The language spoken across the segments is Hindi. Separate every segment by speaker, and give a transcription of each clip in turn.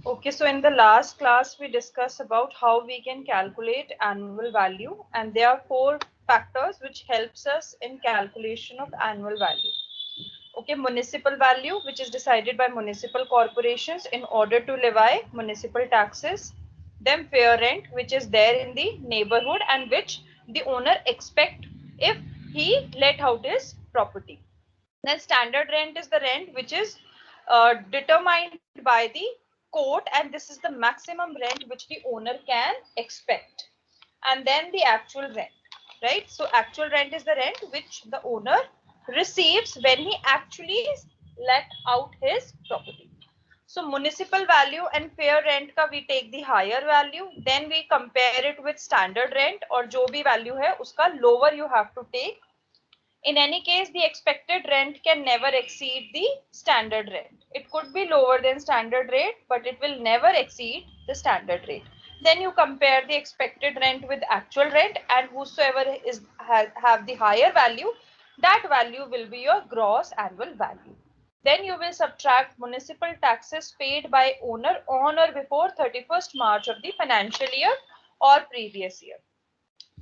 Speaker 1: Okay, so in the last class we discussed about how we can calculate annual value, and there are four factors which helps us in calculation of annual value. Okay, municipal value, which is decided by municipal corporations in order to levy municipal taxes. Then fair rent, which is there in the neighborhood and which the owner expect if he let out his property. Then standard rent is the rent which is determined by the court, and this is the maximum rent which the owner can expect. And then the actual rent, right? So actual rent is the rent which the owner receives when he actually let out his property. So municipal value and fair rent का we take the higher value, then we compare it with standard rent, और जो भी value है उसका lower you have to take. In any case, the expected rent can never exceed the standard rent. It could be lower than standard rate, but it will never exceed the standard rate. Then you compare the expected rent with actual rent, and whosoever have the higher value, that value will be your gross annual value. Then you will subtract municipal taxes paid by owner on or before 31st March of the financial year or previous year.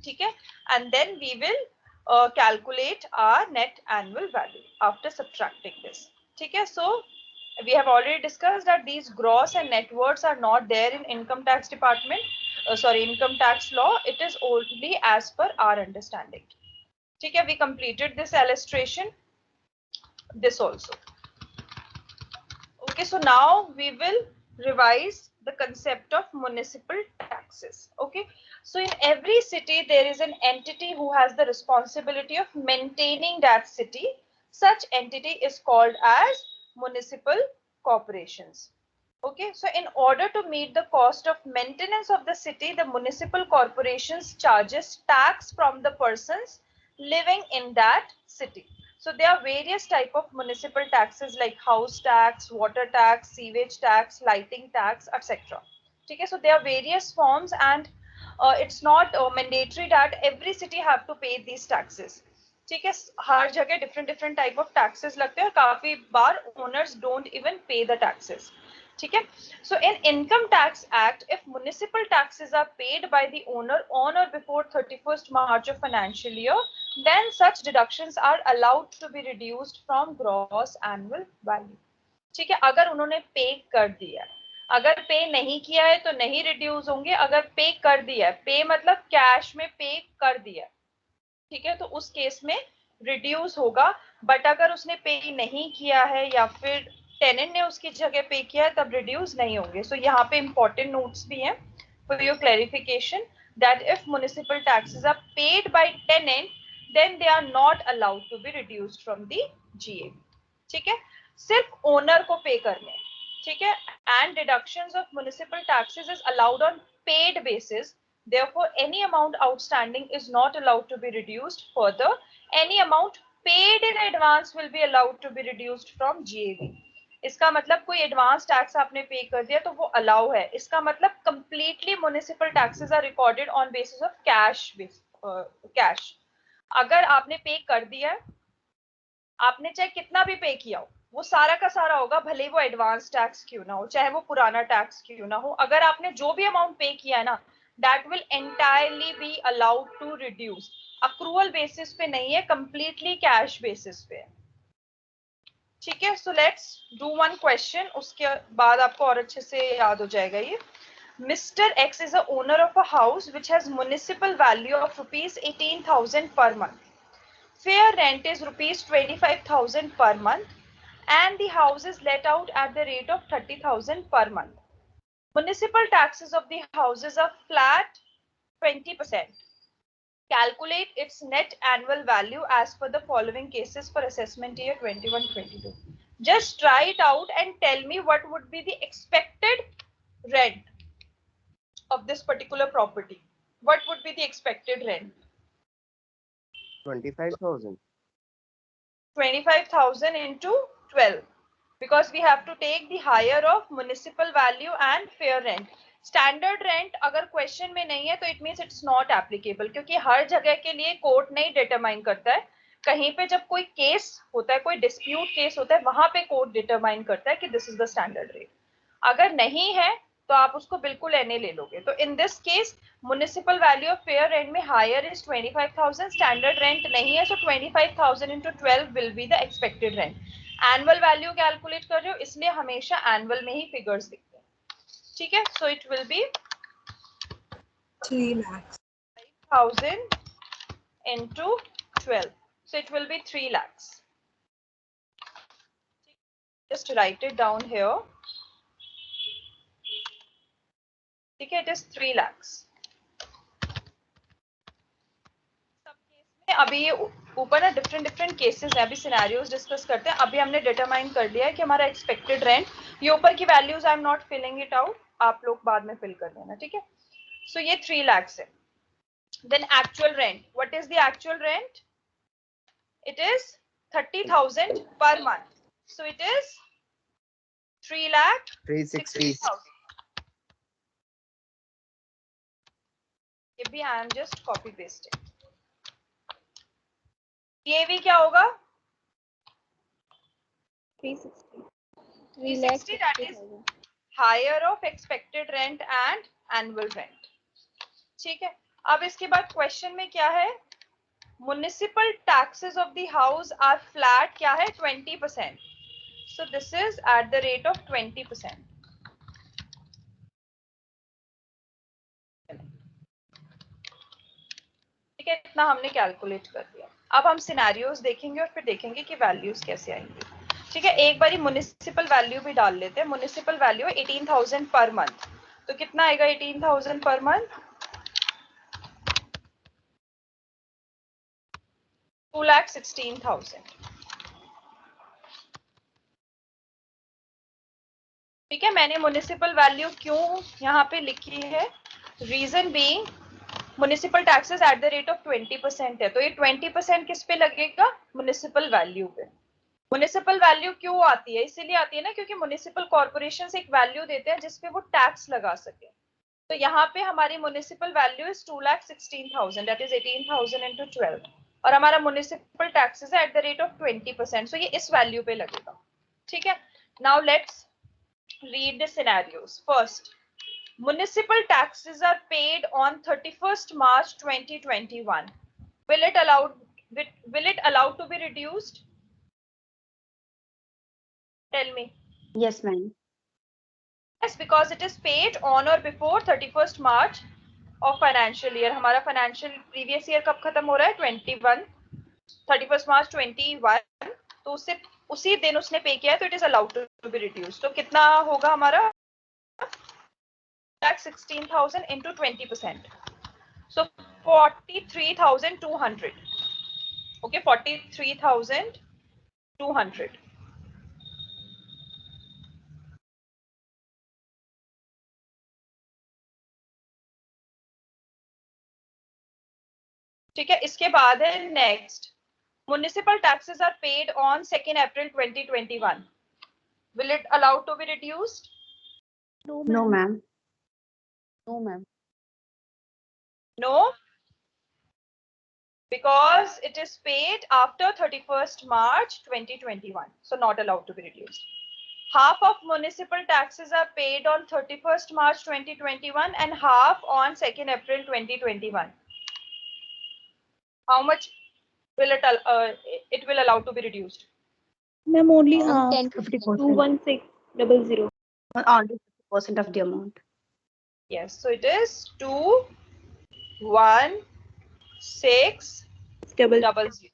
Speaker 1: ठीक है, and then we will calculate our net annual value after subtracting this. ठीक है, so we have already discussed that these gross and net words are not there in income tax department, income tax law. It is only as per our understanding. ठीक है, we completed this illustration, this also. Okay, so now we will revise the concept of municipal taxes. Okay, so in every city there is an entity who has the responsibility of maintaining that city. Such entity is called as municipal corporations. Okay, so in order to meet the cost of maintenance of the city, the municipal corporations charges tax from the persons living in that city. So there are various type of municipal taxes like house tax, water tax, sewage tax, lighting tax, etc. Okay, so there are various forms, and it's not mandatory that every city have to pay these taxes. ठीक है, हर जगह different different type of taxes लगते हैं और काफी बार owners don't even pay the taxes. ठीक है, so in income tax act, if municipal taxes are paid by the owner on or before 31st March of financial year, then such deductions are allowed to be reduced from gross annual value. ठीक है, अगर उन्होंने पे कर दिया, अगर पे नहीं किया है तो नहीं रिड्यूस होंगे, अगर पे कर दिया है, पे मतलब कैश में पे कर दिया, ठीक है, तो उस केस में रिड्यूस होगा. बट अगर उसने पे नहीं किया है या फिर टेनेंट ने उसकी जगह पे किया है तब रिड्यूस नहीं होंगे. सो यहाँ पे इंपॉर्टेंट नोट्स भी हैं for your clarification that if municipal taxes are paid by tenant, then they are not allowed to be reduced from the GAV. ठीक है, सिर्फ ओनर को पे करने. ठीक है, and deductions of municipal taxes is allowed on paid basis. Therefore, any amount outstanding is not allowed to be reduced further. Any amount paid in advance will be allowed to be reduced from GAV. इसका मतलब कोई एडवांस टैक्स आपने पे कर दिया तो वो अलाउ है. इसका मतलब completely municipal taxes are recorded on basis of cash. अगर आपने पे कर दिया, आपने चाहे कितना भी पे किया हो, वो सारा का सारा होगा, भले वो एडवांस टैक्स क्यों ना हो, चाहे वो पुराना टैक्स क्यों ना हो. अगर आपने जो भी अमाउंट पे किया है ना, that will entirely be allowed to reduce. Accrual basis पे नहीं है, कंप्लीटली कैश बेसिस पे है. ठीक है, so let's do one question, उसके बाद आपको और अच्छे से याद हो जाएगा ये. Mr. X is a owner of a house which has municipal value of rupees 18,000 per month. Fair rent is rupees 25,000 per month, and the house is let out at the rate of 30,000 per month. Municipal taxes of the houses are flat 20%. Calculate its net annual value as per the following cases for assessment year 21-22. Just try it out and tell me what would be the expected rent of this particular property. What would be the expected rent?
Speaker 2: 25,000.
Speaker 1: 25,000 into 12, because we have to take the higher of municipal value and fair rent. Standard rent अगर क्वेश्चन में नहीं है तो it means it's not applicable, क्योंकि हर जगह के लिए कोर्ट नहीं डिटरमाइन करता है. कहीं पे जब कोई केस होता है, कोई डिस्प्यूट केस होता है, वहां पे कोर्ट डिटरमाइन करता है कि this is the standard rate. अगर नहीं है तो आप उसको बिल्कुल NA ले लोगे। तो in this case municipal value of fair rent में हायर इज 25,000, स्टैंडर्ड रेंट नहीं है, सो 25,000 into 12 will be the expected rent. Annual value calculate कर रहे हो इसलिए हमेशा एनुअल में ही फिगर्स दिखते हैं, ठीक है। सो it will be
Speaker 2: 3 lakhs.
Speaker 1: 5,000 into 12, so it will be 3 lakhs. Just write it down here. ठीक है, it is 3 lakhs. अभी ये ऊपर ना डिफरेंट केसेस है, अभी सिनेरियोस डिस्कस करते हैं। अभी हमने डिटरमाइन कर लिया है कि हमारा एक्सपेक्टेड रेंट, ये ऊपर की values I am not filling it out, आप लोग बाद में फिल कर देना, ठीक है। सो ये 3 lakhs है। Then actual rent, what is the actual rent? It is 30,000 per month, so it is 3,60,000. ये भी I am just copy pasting. ये भी क्या होगा? 360, that is higher of expected rent and annual rent, ठीक है। अब इसके बाद क्वेश्चन में क्या है? Municipal taxes of the house or flat, क्या है? 20%, so this is at the rate of 20%, ठीक है। इतना हमने कैलकुलेट कर दिया। अब हम सिनेरियोस देखेंगे और फिर देखेंगे कि वैल्यूज कैसे आएंगी, ठीक है। एक बारी म्युनिसिपल वैल्यू भी डाल लेते हैं। म्युनिसिपल वैल्यू है 18,000 पर मंथ, तो कितना आएगा 18,000 पर मंथ? 2,16,000, ठीक है। मैंने म्युनिसिपल वैल्यू क्यों यहाँ पे लिखी है? Reason being municipal taxes at the rate of 20% है, तो ये 20% किस पे लगेगा? म्युनिसिपल वैल्यू पे। म्युनिसिपल वैल्यू क्यों आती है? इसीलिए आती है ना क्योंकि म्युनिसिपल कॉर्पोरेशन एक वैल्यू देते हैं जिसपे वो टैक्स लगा सके। तो यहाँ पे हमारी municipal value is 2,16,000, that is 18,000 into 12, और हमारा म्युनिसिपल टैक्सेस है एट द रेट ऑफ 20%, सो ये इस वैल्यू पे लगेगा, ठीक है। Now let's read the scenarios. First, municipal taxes are paid on 31st March 2021. Will it allow to be reduced? Tell me.
Speaker 3: Yes, ma'am.
Speaker 1: Yes, because it is paid on or before 31st March of financial year. हमारा financial previous year कब खत्म हो रहा है? 21, 31st March 21, तो उससे उसी दिन उसने पे किया है, तो it is allowed to be reduce. तो कितना होगा हमारा? 16,000 into 20%, so 43,200. Okay, 43,200, ठीक है। इसके बाद है next, municipal taxes are paid on 2 April 2021. Will it allow to be reduced?
Speaker 3: No, ma'am. No, ma'am.
Speaker 1: No, because it is paid after 31st March 2021, so not allowed to be reduced. Half of municipal taxes are paid on 31st March 2021 and half on 2 April 2021. How much will it will allow to be reduced?
Speaker 2: Ma'am, only
Speaker 3: 50%.
Speaker 2: 21600.
Speaker 3: Only 50% of the amount.
Speaker 1: Yes, so it is 21600.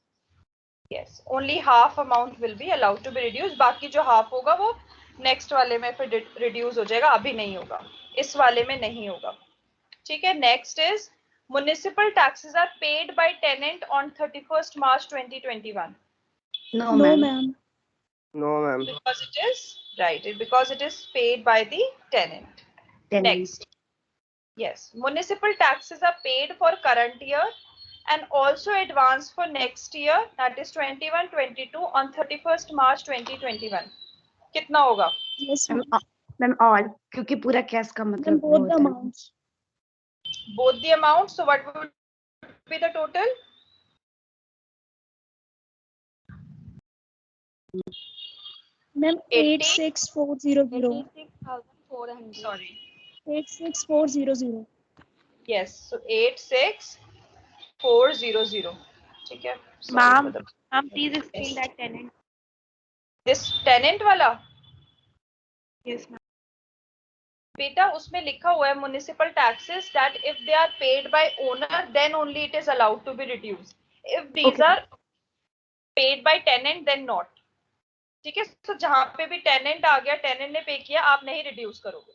Speaker 1: Yes, only half amount will be allowed to be reduced. बाकी जो half होगा वो नेक्स्ट वाले में फिर रिड्यूस हो जाएगा, अभी नहीं होगा, इस वाले में नहीं होगा, ठीक है। Next is municipal taxes are paid by tenant on 31st March 2021.
Speaker 3: No,
Speaker 2: No,
Speaker 3: ma'am.
Speaker 2: ma'am.
Speaker 4: No, ma'am.
Speaker 1: Because it is right, because it is paid by the tenant.
Speaker 3: Tenant.
Speaker 1: Next, yes, municipal taxes are paid for current year and also advance for next year, that is 21-22 on 31st March 2021. कितना होगा?
Speaker 2: Yes,
Speaker 3: Ma'am,
Speaker 2: ma'am.
Speaker 3: ma'am, all क्योंकि पूरा कैश का
Speaker 2: Ma'am,
Speaker 3: मतलब
Speaker 2: both the
Speaker 3: होता है।
Speaker 2: amounts.
Speaker 1: Both the amounts, so what would be the total?
Speaker 2: Ma'am,
Speaker 1: 80.
Speaker 2: 86,400. 400.
Speaker 1: Sorry.
Speaker 2: 86400.
Speaker 1: Yes. So 86400. ठीक है. Sorry
Speaker 2: Ma'am,
Speaker 1: for the-
Speaker 2: ma'am, please
Speaker 1: Yes.
Speaker 2: explain that tenant.
Speaker 1: This tenant वाला
Speaker 2: Yes, ma'am.
Speaker 1: बेटा उसमें लिखा हुआ है municipal taxes that if they are paid by owner then only it is allowed to be reduced. If these
Speaker 2: Okay.
Speaker 1: are paid by tenant then not. ठीक है. तो जहां पे भी टेनेंट आ गया, टेनेंट ने पे किया, आप नहीं रिड्यूस करोगे.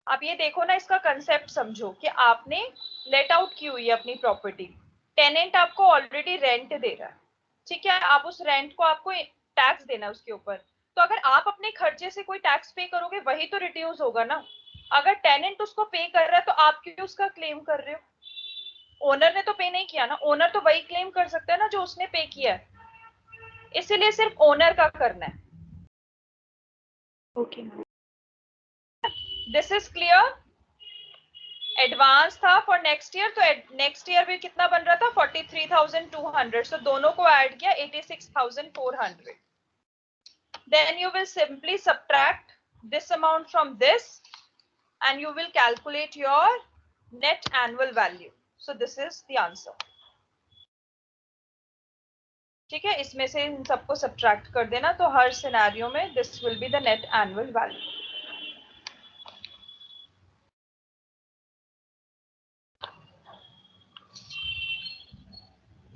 Speaker 1: आप ये देखो ना, इसका कंसेप्ट समझो कि आपने लेट आउट की हुई है अपनी प्रॉपर्टी. टेनेंट आपको ऑलरेडी रेंट दे रहा है. ठीक है. आप उस रेंट को आपको टैक्स देना है उसके ऊपर. तो अगर आप अपने खर्चे से कोई टैक्स पे करोगे वही तो रिड्यूस होगा ना. अगर टेनेंट उसको पे कर रहा है तो आप क्यों उसका क्लेम कर रहे हो? ओनर ने तो पे नहीं किया ना. ओनर तो वही क्लेम कर सकता है ना जो उसने पे किया है. इसीलिए सिर्फ ओनर का करना है.
Speaker 2: Okay, ma'am.
Speaker 1: This is clear. Advance था फॉर नेक्स्ट ईयर, तो नेक्स्ट ईयर भी कितना बन रहा था? 43,200. सो दोनों को ऐड किया 86,400. Then you will simply subtract this amount from this and you will calculate your net annual value. So this is the answer. ठीक है. इसमें से इन सबको सब्ट्रैक्ट कर देना, तो हर सिनेरियो में this will be the net annual value.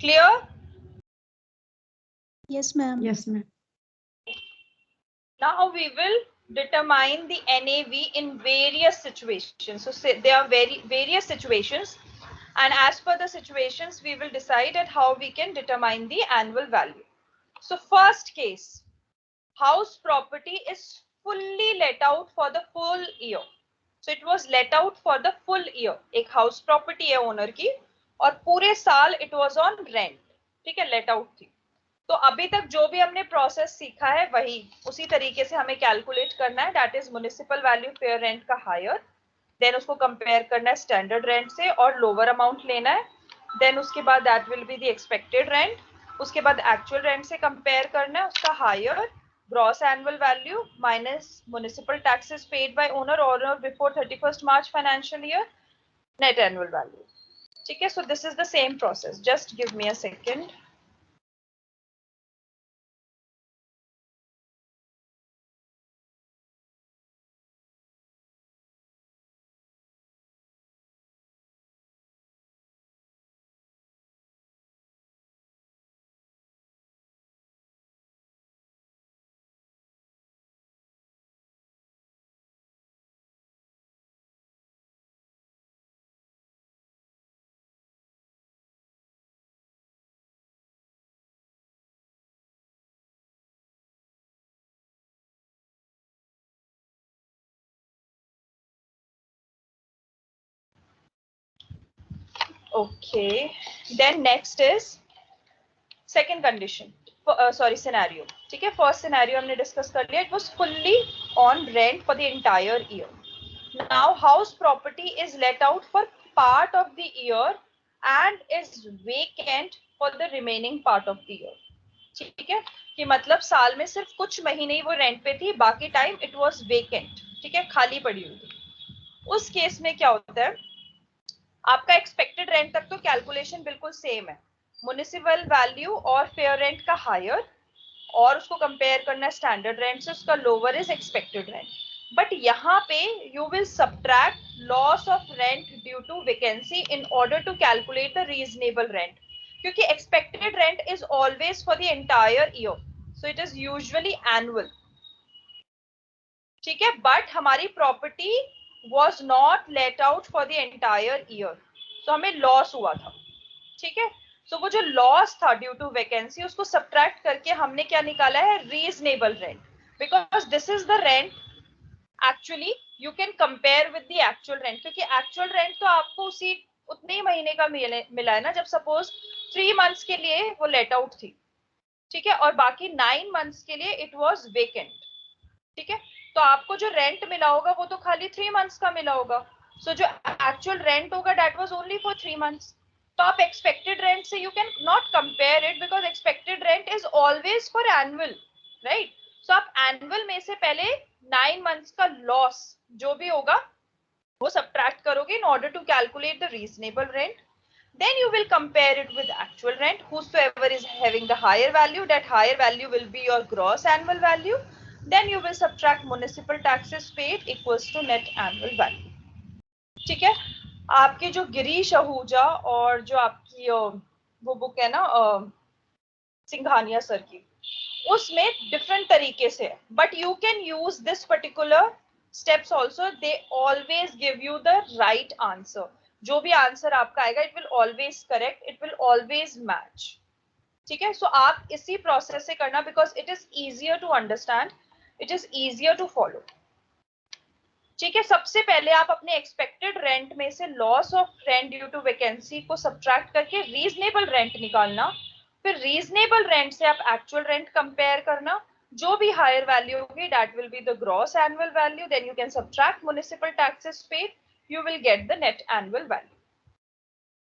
Speaker 1: Clear?
Speaker 2: Yes, ma'am.
Speaker 3: Yes, ma'am.
Speaker 1: Now we will determine the NAV in various situations. So there are various situations, and as per the situations, we will decide at how we can determine the annual value. So first case, house property is fully let out for the full year. So it was let out for the full year. एक house property है owner की और पूरे साल it was on rent. ठीक है, let out थी. तो अभी तक जो भी हमने प्रोसेस सीखा है वही उसी तरीके से हमें कैलकुलेट करना है. That is municipal value fair rent का हायर, देन उसको कंपेयर करना है स्टैंडर्ड रेंट से और लोअर अमाउंट लेना है. देन उसके बाद that will be the expected rent. उसके बाद एक्चुअल रेंट से कंपेयर करना है उसका higher gross annual value minus municipal taxes paid by owner और before 31st March financial year, net annual value. ठीक है. So this is the same process. Just give me a second. Okay, then next is second condition. Sorry, scenario. ठीक है. First scenario हमने discuss कर लिया. It was fully on rent for the entire year. Now house property is let out for part of the year and is vacant for the remaining part of the year. ठीक है. कि मतलब साल में सिर्फ कुछ महीने ही वो रेंट पे थी, बाकी टाइम इट वाज वेकेंट. ठीक है, खाली पड़ी हुई थी. उस केस में क्या होता है, आपका एक्सपेक्टेड रेंट तक तो कैलकुलेशन बिल्कुल सेम है. म्युनिसिपल वैल्यू और फेयर रेंट का हायर और उसको कंपेयर करना है स्टैंडर्ड रेंट से, उसका lower is expected rent. But यहाँ पे you will subtract loss of rent due to vacancy in order to calculate the reasonable rent. क्योंकि expected rent is always for the entire year, so it is usually annual. ठीक है. बट हमारी property was not let out for the entire year, so हमें लॉस हुआ था. ठीक है. so वो जो लॉस था ड्यू टू वैकेंसी उसको सब्ट्रैक्ट करके हमने क्या निकाला है, reasonable rent. Because this is the rent actually you can compare with the actual rent, क्योंकि एक्चुअल रेंट तो आपको उसी उतने ही महीने का मिला है ना. जब सपोज 3 months के लिए वो लेट आउट थी. ठीक है. और बाकी 9 months के लिए इट वॉज वेकेंट. ठीक है. तो आपको जो रेंट मिला होगा वो तो खाली 3 months का मिला होगा. सो जो एक्चुअल रेंट होगा that was only for 3 months. तो आप एक्सपेक्टेड रेंट से you can not compare it because expected rent is always for annual, right. So आप एनुअल में से पहले 9 मंथ्स का लॉस जो भी होगा वो सब्ट्रैक्ट करोगे in order to calculate the reasonable rent. Then you will compare it with actual rent. Whosoever is having the higher value, that higher value will be your gross annual value. Then you will subtract municipal taxes paid equals to net annual value. ठीक है. आपकी जो गिरीश आहूजा और जो आपकी वो बुक है ना सिंघानिया सर की, उसमें डिफरेंट तरीके से है, but you can use this particular steps also. They always give you the right answer. जो भी आंसर आपका आएगा it will always correct, it will always match. ठीक है. सो आप इसी प्रोसेस से करना because it is easier to understand, it is easier to follow. ठीक है. सबसे पहले आप अपने एक्सपेक्टेड रेंट में से loss of rent due to vacancy को सब्ट्रैक्ट करके रीजनेबल रेंट निकालना. फिर रीजनेबल रेंट से आप एक्चुअल रेंट कंपेयर करना. जो भी हायर वैल्यू होगी that will be the gross annual value. Then you can subtract municipal taxes paid, you will get the net annual value.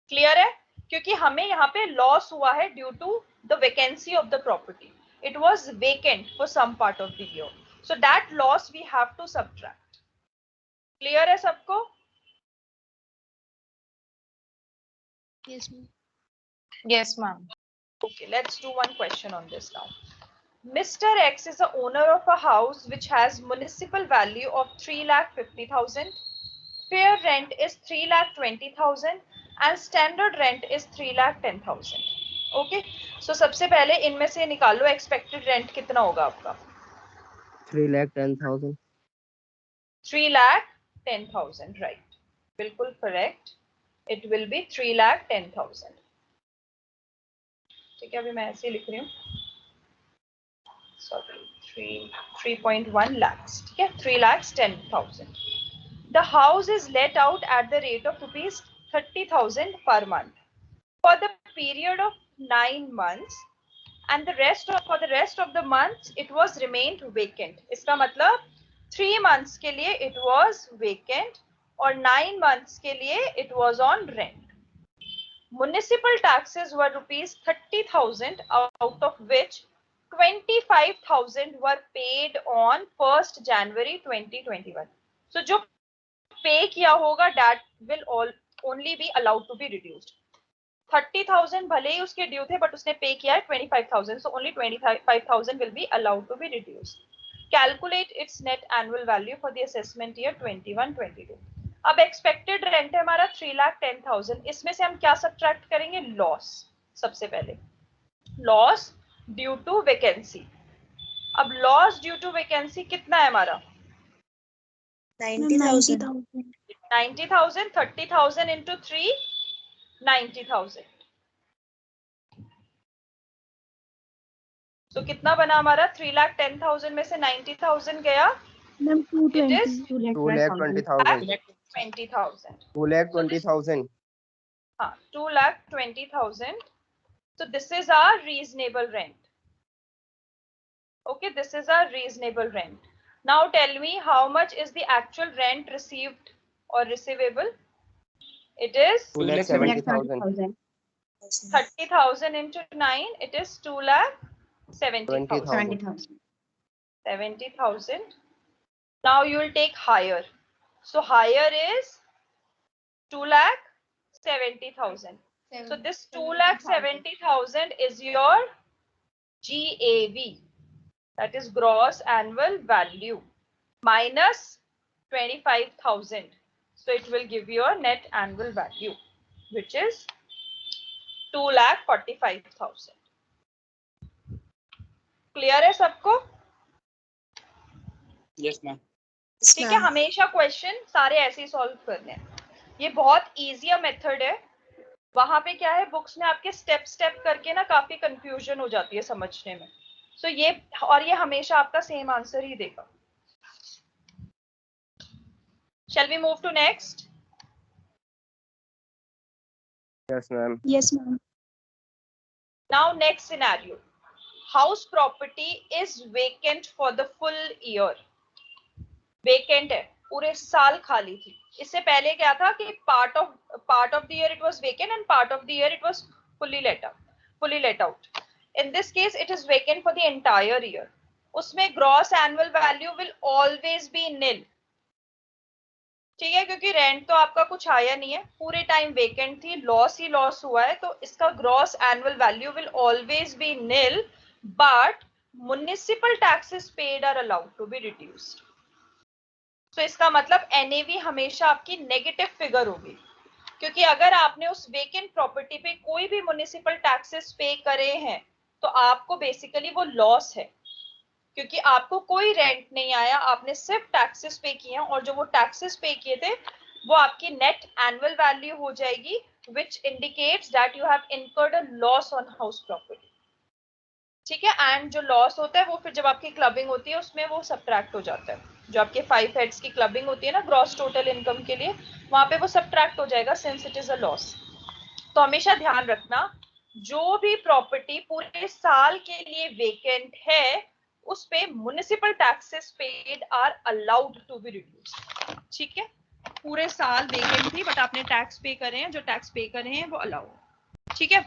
Speaker 1: Clear है? क्योंकि हमें यहाँ पे लॉस हुआ है due to the vacancy of the property. It was vacant for some part of the year, so that loss we have to subtract. Clear है सबको?
Speaker 2: Yes, ma'am.
Speaker 4: Yes, ma'am.
Speaker 1: Okay, let's do one question on this now. Mr. X is the owner of a house which has municipal value of 3,50,000. Fair rent is 3,20,000 and standard rent is 3,10,000. Okay, so सबसे पहले इनमें से निकालो expected rent कितना होगा आपका?
Speaker 5: 3,10,000.
Speaker 1: 3,10,000, right? बिल्कुल correct. It will be 3,10,000. ठीक है, अभी मैं ऐसे लिख रही हूँ. Sorry, 3.1 lakhs. ठीक है, 3,10,000. The house is let out at the rate of rupees 30,000 per month for the period of 9 months, and for the rest of the months it was remained vacant. इसका मतलब 3 months के लिए it was vacant और 9 months के लिए it was on rent. Municipal taxes were rupees 30,000, out of which 25,000 were paid on 1st January 2021. So जो pay किया होगा that will only be allowed to be reduced. 30,000 भले ही उसके ड्यू थे बट उसने पे किया है 25,000, so only 25,000 will be allowed to be reduced. Calculate its net annual value for the assessment year 21-22. अब एक्सपेक्टेड रेंट है हमारा 3,10,000. इसमें से हम क्या सब्ट्रैक्ट करेंगे? लॉस. सबसे पहले लॉस ड्यू टू वैकेंसी. अब लॉस ड्यू टू वैकेंसी कितना है हमारा?
Speaker 2: 90,000.
Speaker 1: 90,000. 30,000 into 3, 90,000. तो कितना बना हमारा? 3,10,000 में से 90,000 गया.
Speaker 2: Ma'am,
Speaker 1: It is
Speaker 5: 2,20,000.
Speaker 1: 20,000.
Speaker 5: 2,20,000.
Speaker 1: 2,20,000. So this is our reasonable rent. Okay, this is our reasonable rent. Now tell me how much is the actual rent received or receivable? It is
Speaker 5: 2,70,000.
Speaker 1: 30,000 into 9. It is 2,70,000.
Speaker 3: 70,000.
Speaker 1: 70,000. Now you will take higher. So higher is 2,70,000. So this 2,70,000 is your GAV. That is gross annual value minus 25,000. So it will give you a net annual value, which is 2,45,000. Clear है सबको?
Speaker 6: Yes, ma'am.
Speaker 1: ठीक है. हमेशा क्वेश्चन सारे ऐसे ही सॉल्व करने हैं. ये बहुत इजी मेथड है. वहां पे क्या है, बुक्स में आपके स्टेप करके ना काफी कंफ्यूजन हो जाती है समझने में. सो ये हमेशा आपका सेम आंसर ही देगा. Shall we move to next?
Speaker 5: Yes, ma'am.
Speaker 2: Yes, ma'am.
Speaker 1: Now next scenario. House property is vacant for the full year. Vacant है, पूरे साल खाली थी. इससे पहले क्या था कि part of the year it was vacant and part of the year it was fully let out. In this case it is vacant for the entire year. उसमें gross annual value will always be nil, ठीक है, क्योंकि रेंट तो आपका कुछ आया नहीं है, पूरे टाइम वेकेंट थी, लॉस ही लॉस हुआ है, तो इसका gross annual value will always be nil, but municipal taxes paid are allowed to be reduced. तो इसका मतलब एनएवी हमेशा आपकी नेगेटिव फिगर होगी, क्योंकि अगर आपने उस वेकेंट प्रॉपर्टी पे कोई भी म्युनिसिपल टैक्सेस पे करे हैं तो आपको बेसिकली वो लॉस है, क्योंकि आपको कोई रेंट नहीं आया, आपने सिर्फ टैक्सेस पे किए हैं, और जो वो टैक्सेस पे किए थे वो आपकी नेट एनुअल वैल्यू हो जाएगी, which indicates that you have incurred a loss on house property, ठीक है। एंड जो लॉस होता है वो फिर जब आपकी क्लबिंग होती है उसमें वो सब्ट्रैक्ट हो जाता है, जो आपके 5 हेड्स की क्लबिंग होती है ना ग्रॉस टोटल इनकम के लिए, वहां पे वो सब्ट्रैक्ट हो जाएगा since it is a loss. तो हमेशा ध्यान रखना, जो भी प्रॉपर्टी पूरे साल के लिए वेकेंट है उस पे municipal taxes paid are allowed to be reduced, ठीक है। पूरे साल वेकेंट थी बट आपने टैक्स पे करे हैं, जो टैक्स पे करे हैं वो अलाउ, ठीक है।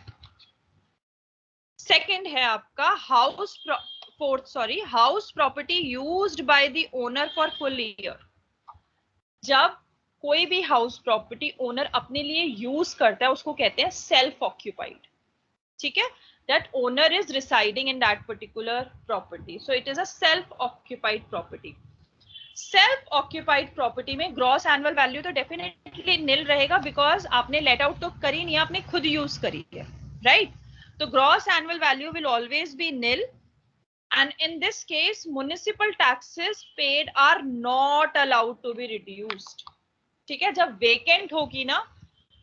Speaker 1: सेकंड है आपका house property used by the owner for full year. जब कोई भी हाउस प्रॉपर्टी ओनर अपने लिए यूज करता है उसको कहते हैं सेल्फ ऑक्यूपाइड, ठीक है। That owner is residing in that particular property, so it is a self occupied property. Self occupied property में ग्रॉस एनुअल वैल्यू तो डेफिनेटली निल रहेगा, बिकॉज आपने लेट आउट तो करी नहीं, आपने खुद यूज करी है, राइट। तो gross annual value will always be nil, and in this case municipal taxes paid are not allowed to be reduced, ठीक है। जब वेकेंट होगी ना,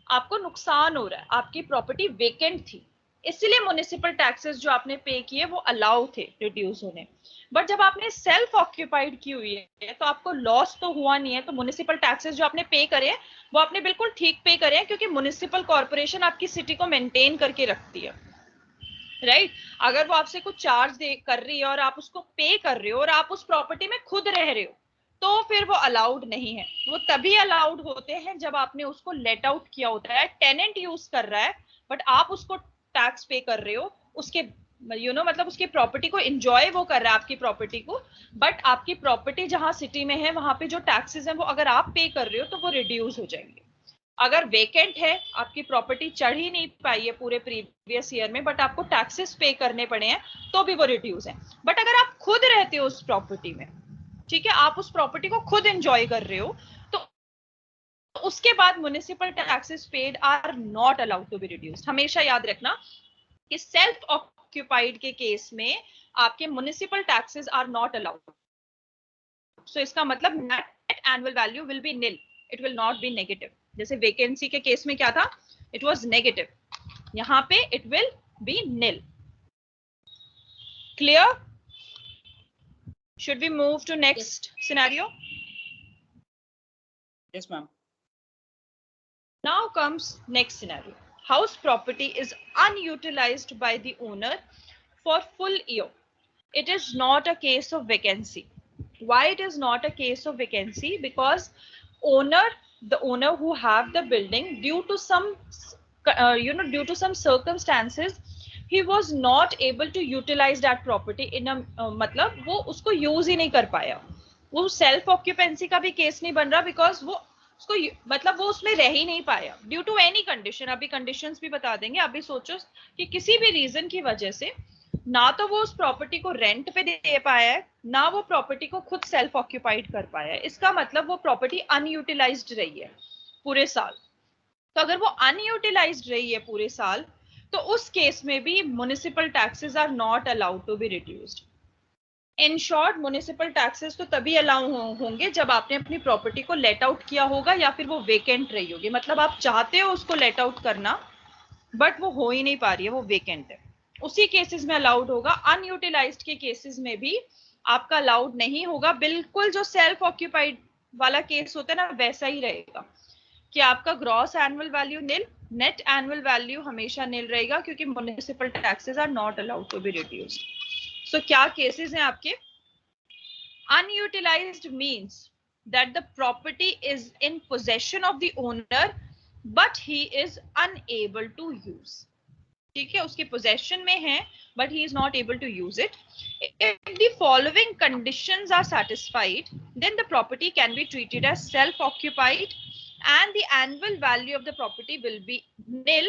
Speaker 1: आपको नुकसान हो रहा है, आपकी प्रॉपर्टी वेकेंट थी, इसलिए म्युनिसिपल टैक्सेस जो आपने पे किए वो अलाउ थे रिड्यूस होने, बट जब आपने सेल्फ ऑक्यूपाइड की हुई है तो आपको लॉस तो हुआ नहीं है, तो म्युनिसिपल टैक्सेस जो आपने पे करे वो आपने बिल्कुल ठीक पे करे हैं, क्योंकि म्युनिसिपल कॉर्पोरेशन आपकी सिटी को मेंटेन करके रखती है, राइट। अगर वो आपसे कुछ चार्ज कर रही है और आप उसको पे कर रहे हो और आप उस प्रॉपर्टी में खुद रह रहे हो तो फिर वो अलाउड नहीं है। वो तभी अलाउड होते हैं जब आपने उसको लेट आउट किया होता है, टेनेंट यूज कर रहा है बट आप उसको टैक्स पे कर रहे हो, उसके मतलब उसकी प्रॉपर्टी को एंजॉय वो कर रहा है आपकी प्रॉपर्टी को, बट आपकी प्रॉपर्टी जहां सिटी में है वहां पे जो टैक्सेस हैं वो अगर आप पे कर रहे हो तो वो रिड्यूस हो जाएंगे। अगर वेकेंट है, आपकी प्रॉपर्टी चढ़ ही नहीं पाई है पूरे प्रीवियस ईयर में, बट आपको टैक्सेस पे करने पड़े हैं तो भी वो रिड्यूस है। बट अगर आप खुद रहते हो उस प्रॉपर्टी में, ठीक है, आप उस प्रॉपर्टी को खुद एंजॉय कर रहे हो, तो उसके बाद municipal taxes paid are not allowed to be reduced. हमेशा याद रखना कि सेल्फ ऑक्यूपाइड के केस में आपके municipal taxes are not allowed. So इसका मतलब net annual value will be nil, it will not be negative. जैसे वेकेंसी के केस में क्या था, इट वाज नेगेटिव, यहां पे it will be nil. Clear? Should we move to next scenario?
Speaker 6: Yes, ma'am.
Speaker 1: Now comes next scenario. House property is unutilized by the owner for full year. It is not a case of vacancy. Why it is not a case of vacancy? Because the owner who have the building, due to some due to some circumstances, he was not able to utilize that property in a मतलब वो उसको यूज ही नहीं कर पाया। वो सेल्फ ऑक्यूपेंसी का भी केस नहीं बन रहा, बिकॉज वो उसको मतलब वो उसमें रह ही नहीं पाया ड्यू टू एनी कंडीशन। अभी कंडीशंस भी बता देंगे। अभी सोचो कि किसी भी रीजन की वजह से ना तो वो उस प्रॉपर्टी को रेंट पे दे पाया है, ना वो प्रॉपर्टी को खुद सेल्फ ऑक्यूपाइड कर पाया है। इसका मतलब वो प्रॉपर्टी अनयूटिलाइज्ड रही है पूरे साल। तो अगर वो अनयूटिलाइज्ड रही है पूरे साल, तो उस केस में भी municipal taxes are not allowed to be reduced. In short, municipal taxes तो तभी अलाउ होंगे जब आपने अपनी प्रॉपर्टी को लेट आउट किया होगा या फिर वो वेकेंट रही होगी। मतलब आप चाहते हो उसको लेट आउट करना बट वो हो ही नहीं पा रही है, वो वेकेंट है, उसी केसेस में अलाउड होगा। अनयूटिलाइज्ड के केसेस में भी आपका अलाउड नहीं होगा। बिल्कुल जो सेल्फ ऑक्यूपाइड वाला केस होता है ना, वैसा ही रहेगा कि आपका gross annual value nil, net annual value हमेशा निल रहेगा, क्योंकि municipal taxes are not allowed to be reduced. So क्या केसेस हैं आपके? unutilized means that the property is in possession of the owner but he is unable to use. ठीक है, उसके पोजेशन में है but he is not able to use it. If the following conditions are satisfied, then the property can be treated as self-occupied and the annual value of the property will be nil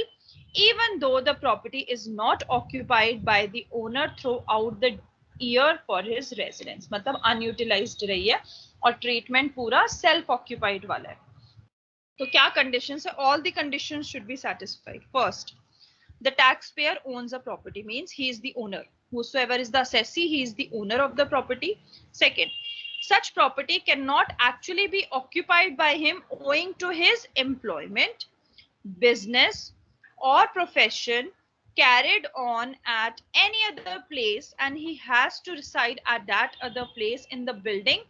Speaker 1: even though the property is not occupied by the owner throughout the year for his residence. मतलब unutilized रही है और treatment पूरा self-occupied वाला है. तो क्या conditions है? All the conditions should be satisfied. First, the taxpayer owns a property, means he is the owner. Whosoever is the assessee, he is the owner of the property. Second, such property cannot actually be occupied by him owing to his employment, business, or profession carried on at any other place, and he has to reside at that other place in the building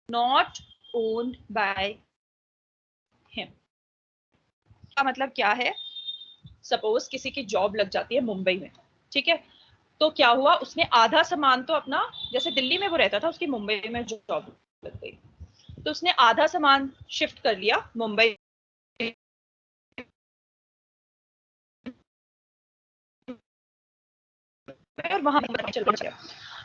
Speaker 1: not owned by him. का मतलब क्या है? सपोज किसी की जॉब लग जाती है मुंबई में, ठीक है, तो क्या हुआ, उसने आधा सामान तो अपना, जैसे दिल्ली में वो रहता था, उसकी मुंबई में जॉब लग गई, तो उसने आधा सामान शिफ्ट कर लिया मुंबई और वहां चल गया.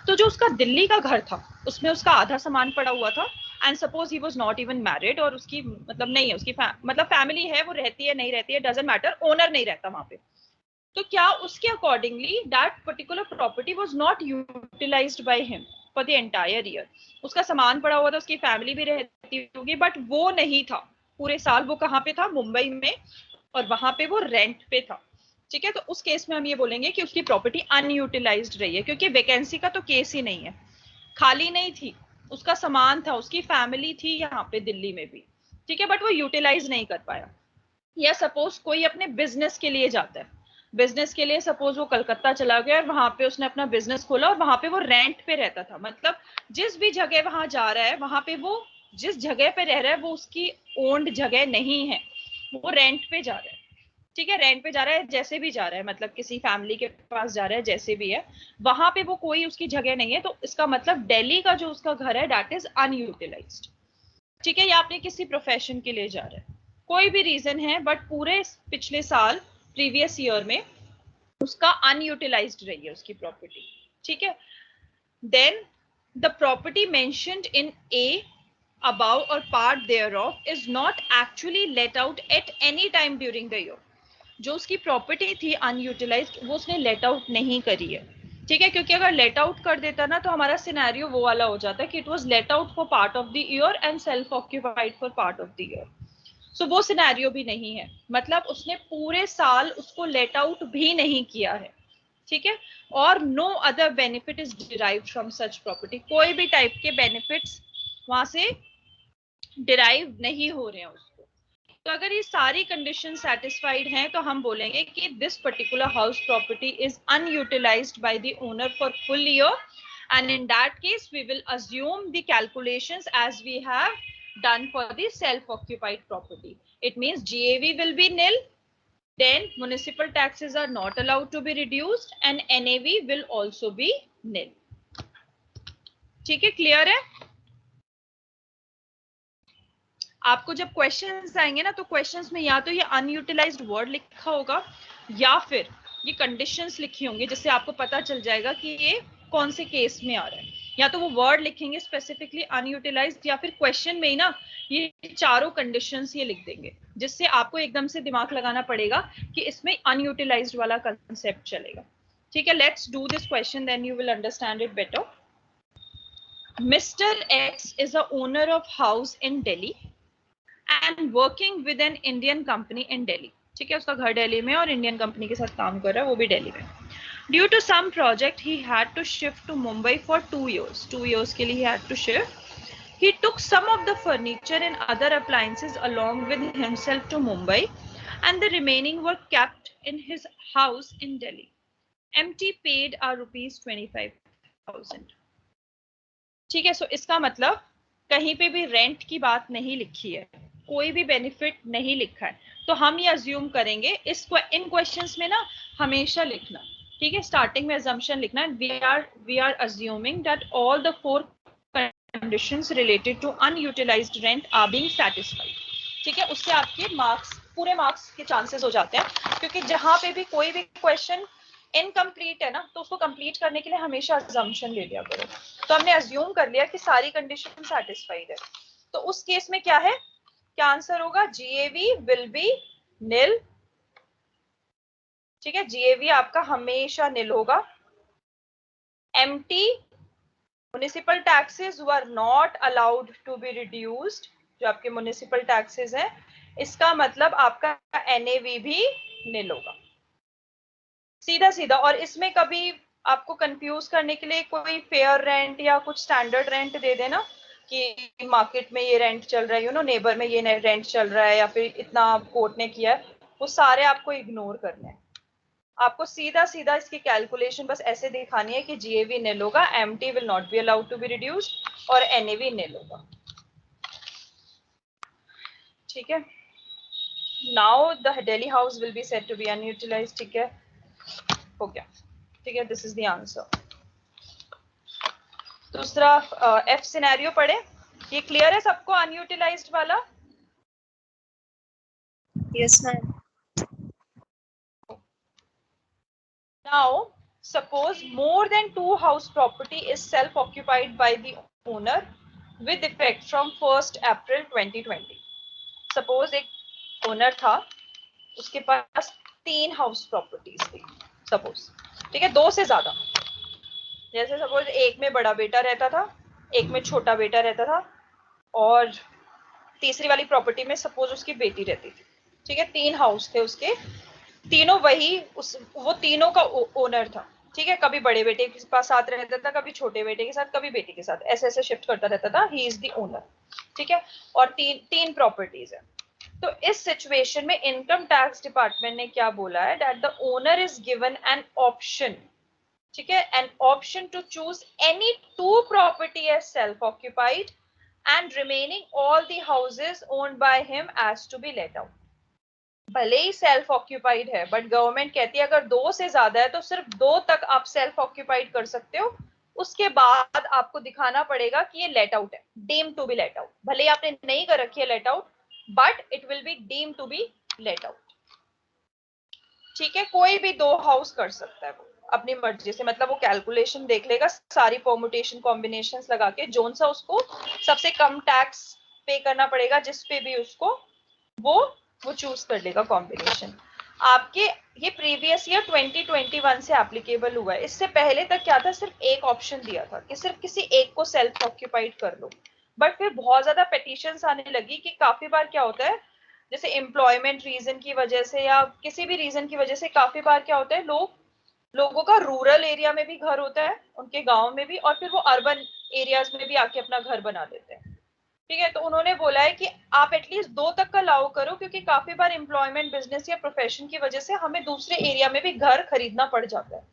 Speaker 1: तो जो उसका दिल्ली का घर था उसमें उसका आधा सामान पड़ा हुआ था and suppose he was not even married और उसकी मतलब नहीं है, उसकी मतलब फैमिली है, वो रहती है नहीं रहती है डजंट मैटर, ओनर नहीं रहता वहां पे. तो क्या उसके accordingly that particular property was not utilized by him for the entire year. उसका सामान पड़ा हुआ था, उसकी फैमिली भी रहती होगी बट वो नहीं था पूरे साल. वो कहाँ पे था? मुंबई में, और वहां पे वो रेंट पे था. ठीक है, तो उस केस में हम ये बोलेंगे कि उसकी प्रॉपर्टी अनयूटिलाइज्ड रही है, क्योंकि वैकेंसी का तो केस ही नहीं है, खाली नहीं थी, उसका सामान था, उसकी फैमिली थी यहाँ पे दिल्ली में भी, ठीक है, बट वो यूटिलाइज नहीं कर पाया. या सपोज कोई अपने बिजनेस के लिए जाता है, बिजनेस के लिए सपोज वो कलकत्ता चला गया और वहां पे उसने अपना बिजनेस खोला और वहां पे वो रेंट पे रहता था, मतलब जिस भी जगह वहां जा रहा है वहां पे वो जिस जगह पे रह रहा है वो उसकी ओन्ड जगह नहीं है, वो रेंट पे जा रहा है. ठीक है, रेंट पे जा रहा है, जैसे भी जा रहा है, मतलब किसी फैमिली के पास जा रहा है, जैसे भी है, वहां पे वो कोई उसकी जगह नहीं है. तो इसका मतलब दिल्ली का जो उसका घर है दैट इज अनयूटिलाइज्ड. ठीक है, या आपने किसी प्रोफेशन के लिए जा रहा है, कोई भी रीजन है बट पूरे पिछले साल प्रीवियस ईयर में उसका अनयूटिलाइज्ड रही है उसकी प्रॉपर्टी. ठीक है, then the property mentioned in a above or part thereof is not actually let out at any time during the year. जो उसकी प्रॉपर्टी थी अनयूटिलाइज्ड वो उसने लेट आउट नहीं करी है. ठीक है, क्योंकि अगर लेट आउट कर देता ना तो हमारा सिनेरियो वो वाला हो जाता है कि it was let out for part of the year and self occupied for part of the year. So वो सिनेरियो भी नहीं है, मतलब उसने पूरे साल उसको लेट आउट भी नहीं किया है. ठीक है, और no other benefit is derived from such property. कोई भी टाइप के बेनिफिट्स वहां से डिराइव नहीं हो रहे हैं उसको. तो अगर ये सारी कंडीशन सेटिस्फाइड हैं तो हम बोलेंगे कि this particular house property is unutilized by the owner for full year, and in that case we will assume the calculations as we have done for the self-occupied property. It means GAV will be nil, then municipal taxes are not allowed to be reduced and NAV will also be nil. ठीक है, क्लियर है? आपको जब क्वेश्चंस आएंगे ना तो क्वेश्चंस में या तो ये अनयूटिलाइज्ड वर्ड लिखा होगा या फिर ये कंडीशंस लिखी होंगी, जिससे आपको पता चल जाएगा कि ये कौन से केस में आ रहा है. या तो वो वर्ड लिखेंगे स्पेसिफिकली अनयूटिलाइज्ड, या फिर क्वेश्चन में ही ना ये चारों कंडीशंस ये लिख देंगे, जिससे आपको एकदम से दिमाग लगाना पड़ेगा कि इसमें अनयूटिलाइज्ड वाला कंसेप्ट चलेगा. ठीक है, let's do this question then you will understand it better. Mister X is a owner of house in Delhi and working with an Indian company in Delhi. ठीक है, उसका घर दिल्ली में और इंडियन कंपनी के साथ काम कर रहा है, वो भी दिल्ली में. Due to some project, he had to shift to Mumbai for 2 years. 2 years के लिए he had to shift. He took some of the furniture and other appliances along with himself to Mumbai, and the remaining were kept in his house in Delhi. Empty paid are rupees 25,000. ठीक है, सो इसका मतलब कहीं पे भी रेंट की बात नहीं लिखी है, कोई भी बेनिफिट नहीं लिखा है, तो हम ये अज्यूम करेंगे इन क्वेश्चंस में ना हमेशा लिखना. ठीक है, स्टार्टिंग में अजम्पशन लिखना है. We are assuming that all the 4 conditions related to unutilized rent are being satisfied. ठीक है, उससे आपके मार्क्स पूरे मार्क्स के चांसेस हो जाते हैं, क्योंकि जहां पे भी कोई भी क्वेश्चन इनकम्प्लीट है ना, तो उसको कंप्लीट करने के लिए हमेशा अजम्पशन ले लिया करो। तो हमने अज्यूम कर लिया कि सारी कंडीशन सेटिस्फाइड है, तो उस केस में क्या है, क्या आंसर होगा, जीएवी विल बी नील। ठीक है, जीएवी आपका हमेशा नील होगा। MT municipal taxes who are not allowed to be reduced, जो आपके म्युनिसिपल टैक्सेस है, इसका मतलब आपका एनएवी भी नील होगा, सीधा सीधा। और इसमें कभी आपको कंफ्यूज करने के लिए कोई फेयर रेंट या कुछ स्टैंडर्ड रेंट दे देना कि मार्केट में ये रेंट चल रहा है, यू नो नेबर में ये रेंट चल रहा है, या फिर इतना कोर्ट ने किया है, वो सारे आपको इग्नोर करने हैं। आपको सीधा सीधा इसकी कैलकुलेशन बस ऐसे दिखानी है कि जीएवी नील होगा, MT will not be allowed to be reduced और एनएवी नील होगा। ठीक है, now the Delhi house will be said to be unutilized. ठीक है, हो गया। ठीक है, दिस इज द आंसर। दूसरा एफ सिनेरियो पढ़े, ये क्लियर है सबको अनयूटिलाइज्ड वाला?
Speaker 2: Yes, ma'am.
Speaker 1: Now, suppose more than two house property is self-occupied by the owner with effect from 1st April 2020. Suppose एक ओनर था, उसके पास 3 हाउस प्रॉपर्टीज थी, सपोज, ठीक है, 2 से ज्यादा। जैसे सपोज एक में बड़ा बेटा रहता था, एक में छोटा बेटा रहता था, और तीसरी वाली प्रॉपर्टी में सपोज उसकी बेटी रहती थी। ठीक है, 3 हाउस थे उसके, तीनों वही वो तीनों का ओनर था। ठीक है, कभी बड़े बेटे के पास साथ रहता था, कभी छोटे बेटे के साथ, कभी बेटी के साथ, ऐसे ऐसे शिफ्ट करता रहता था, ही इज द ओनर। ठीक है, और तीन प्रॉपर्टीज है। तो इस सिचुएशन में इनकम टैक्स डिपार्टमेंट ने क्या बोला है, that the owner is given an option, ठीक है, an option to choose any 2 property as self occupied and remaining all the houses owned by him as to be let out. भले ही सेल्फ ऑक्यूपाइड है, बट गवर्नमेंट कहती है अगर 2 से ज्यादा है तो सिर्फ 2 तक आप सेल्फ ऑक्यूपाइड कर सकते हो, उसके बाद आपको दिखाना पड़ेगा कि ये लेट आउट है, deem to be let out. भले ही आपने नहीं कर रखी है let out, but it will be deem to be let out. ठीक है, कोई भी 2 हाउस कर सकता है वो अपनी मर्जी से, मतलब वो कैलकुलेशन देख लेगा, सारी परमुटेशन कॉम्बिनेशंस लगा के जोन सा उसको सबसे कम टैक्स पे करना पड़ेगा, जिस पे भी उसको वो चूज कर लेगा कॉम्बिनेशन। आपके ये प्रीवियस ईयर 2021 से एप्लीकेबल हुआ है, इससे पहले तक क्या था, सिर्फ एक ऑप्शन दिया था कि सिर्फ किसी एक को सेल्फ ऑक्यूपाइड कर लो। बट फिर बहुत ज्यादा पेटिशंस आने लगी कि काफी बार क्या होता है, जैसे एम्प्लॉयमेंट रीजन की वजह से या किसी भी रीजन की वजह से, काफी बार क्या होता है, लोगों का रूरल एरिया में भी घर होता है, उनके गांव में भी, और फिर वो अर्बन एरियाज में भी आके अपना घर बना देते हैं। ठीक है, तो उन्होंने बोला है कि आप एटलीस्ट 2 तक का अलाउ करो, क्योंकि काफी बार एम्प्लॉयमेंट, बिजनेस या प्रोफेशन की वजह से हमें दूसरे एरिया में भी घर खरीदना पड़ जाता है।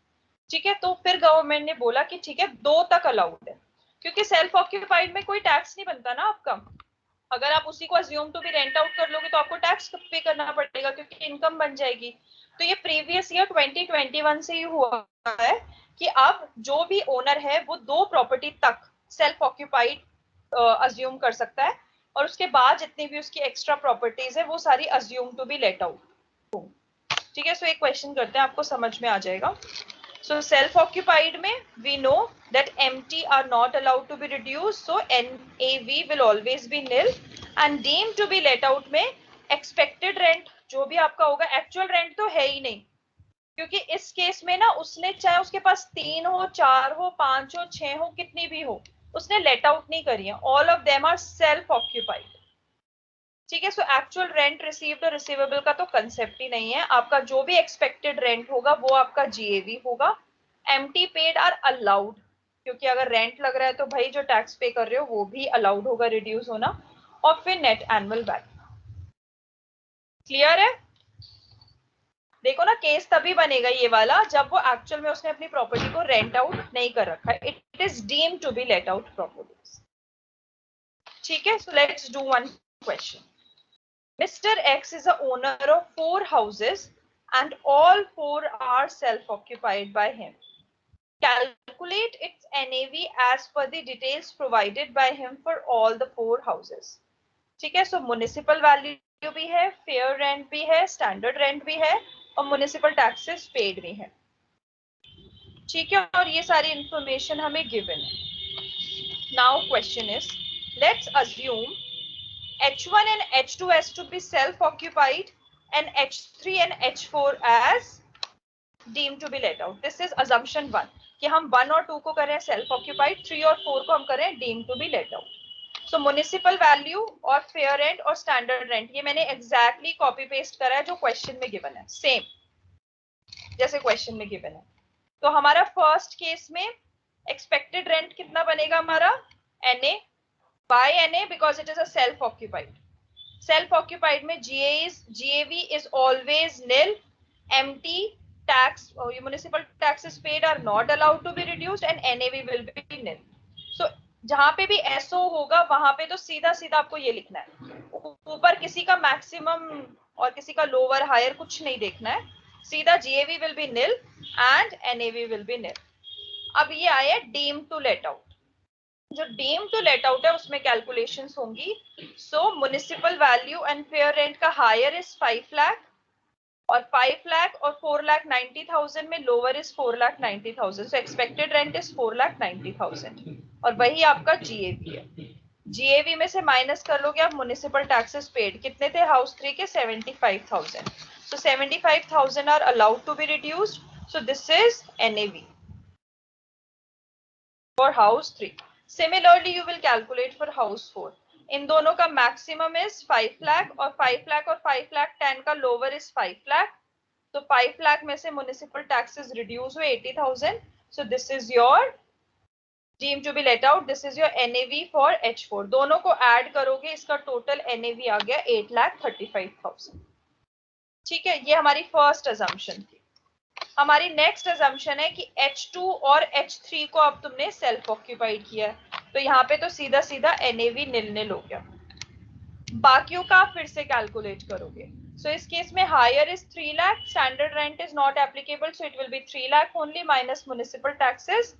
Speaker 1: ठीक है, तो फिर गवर्नमेंट ने बोला कि ठीक है 2 तक अलाउड है, क्योंकि सेल्फ ऑक्यूपाइड में कोई टैक्स नहीं बनता ना आपका। अगर आप उसी को अज्यूम टू भी रेंट आउट कर लोगे तो आपको टैक्स पे करना पड़ेगा, क्योंकि इनकम बन जाएगी। तो ये प्रीवियस ईयर 2021 से ही हुआ है कि अब जो भी ओनर है वो 2 प्रॉपर्टी तक सेल्फ ऑक्यूपाइड अज्यूम कर सकता है, और उसके बाद जितनी भी उसकी एक्स्ट्रा प्रॉपर्टीज है वो सारी assume to be let out. ठीक है, सो एक क्वेश्चन करते हैं, आपको समझ में आ जाएगा। So self-occupied में we know that empty are not allowed to be reduced, so NAV will always be nil, and deemed to be let out में expected rent जो भी आपका होगा, actual rent तो है ही नहीं, क्योंकि इस केस में ना उसने चाहे उसके पास 3 हो, 4 हो, 5 हो, 6 हो, कितनी भी हो, उसने लेट आउट नहीं करी है, all of them are self occupied. ठीक है, सो एक्चुअल रेंट रिसीव्ड और रिसीवेबल का तो कंसेप्ट ही नहीं है। आपका जो भी एक्सपेक्टेड रेंट होगा वो आपका जीएवी होगा। एम्प्टी पेड आर अलाउड, क्योंकि अगर रेंट लग रहा है तो भाई जो टैक्स पे कर रहे हो वो भी अलाउड होगा रिड्यूस होना। और फिर नेट एनुअल वैल्यू। क्लियर है? देखो ना, केस तभी बनेगा ये वाला जब वो एक्चुअल में उसने अपनी प्रॉपर्टी को रेंट आउट नहीं कर रखा है, it is deemed to be let out properties. ठीक है, so let's do one question. Mr. X is the owner of 4 houses and all 4 are self-occupied by him. Calculate its NAV as per the details provided by him for all the 4 houses. ठीक है, so municipal value वैल्यू भी है, फेयर रेंट भी है, स्टैंडर्ड रेंट भी है और म्युनिसिपल टैक्सेस पेड भी है। ठीक है, और ये सारी इंफॉर्मेशन हमें गिवन है। Now question is, let's assume H1 and H2 has to be self-occupied and H3 and H4 as deemed to be let out. This is assumption 1 कि हम 1 और 2 को करें self-occupied, 3 और 4 को हम करें deemed to be let out. So municipal value और fair rent और standard rent ये मैंने exactly copy paste करा है जो question में given है, same जैसे question में given है। तो हमारा first case में expected rent कितना बनेगा हमारा NA by NA because it is a self-occupied. Self-occupied में GAV is always nil. Empty tax or municipal taxes paid are not allowed to be reduced and NAV will be nil. So जहां पे भी SO होगा वहां पे तो सीधा सीधा आपको ये लिखना है, ऊपर किसी का मैक्सिमम और किसी का लोअर हायर कुछ नहीं देखना है, सीधा GAV will be nil and NAV will be nil. अब ये आया deemed to let out. जो डीम टू लेट आउट है उसमें कैलकुलेशंस होंगी। So municipal value and fair rent का हायर इज 5 लाख और 5 लाख और 4,90,000 में lower is 4,90,000। So expected rent is 4,90,000 और वही आपका जीएवी है। जीएवी में से माइनस कर लोगे आप म्युनिसिपल टैक्सेस पेड, कितने थे हाउस 3 के 75,000। So 75,000 are allowed to be reduced. So this is NAV for house 3। Similarly, you will calculate for house 4. इन दोनों का maximum is 5 lakh और 5 lakh और 5 lakh 10 का lower is 5 lakh. तो 5 lakh में से municipal taxes reduce हुए 80,000. So this is your deemed to be let out. This is your NAV for H4. दोनों को add करोगे इसका total NAV आ गया 8,35,000. ठीक है, ये हमारी first assumption थी। हमारी नेक्स्ट अजम्पशन है कि H2 और H3 को अब तुमने सेल्फ ऑक्यूपाइड किया है, तो यहाँ पे तो सीधा सीधा NAV निल हो गया। बाकियों का फिर से कैलकुलेट करोगे। सो इस केस में higher is 3 lakh, standard rent is not applicable, so it will be 3 lakh only minus municipal taxes.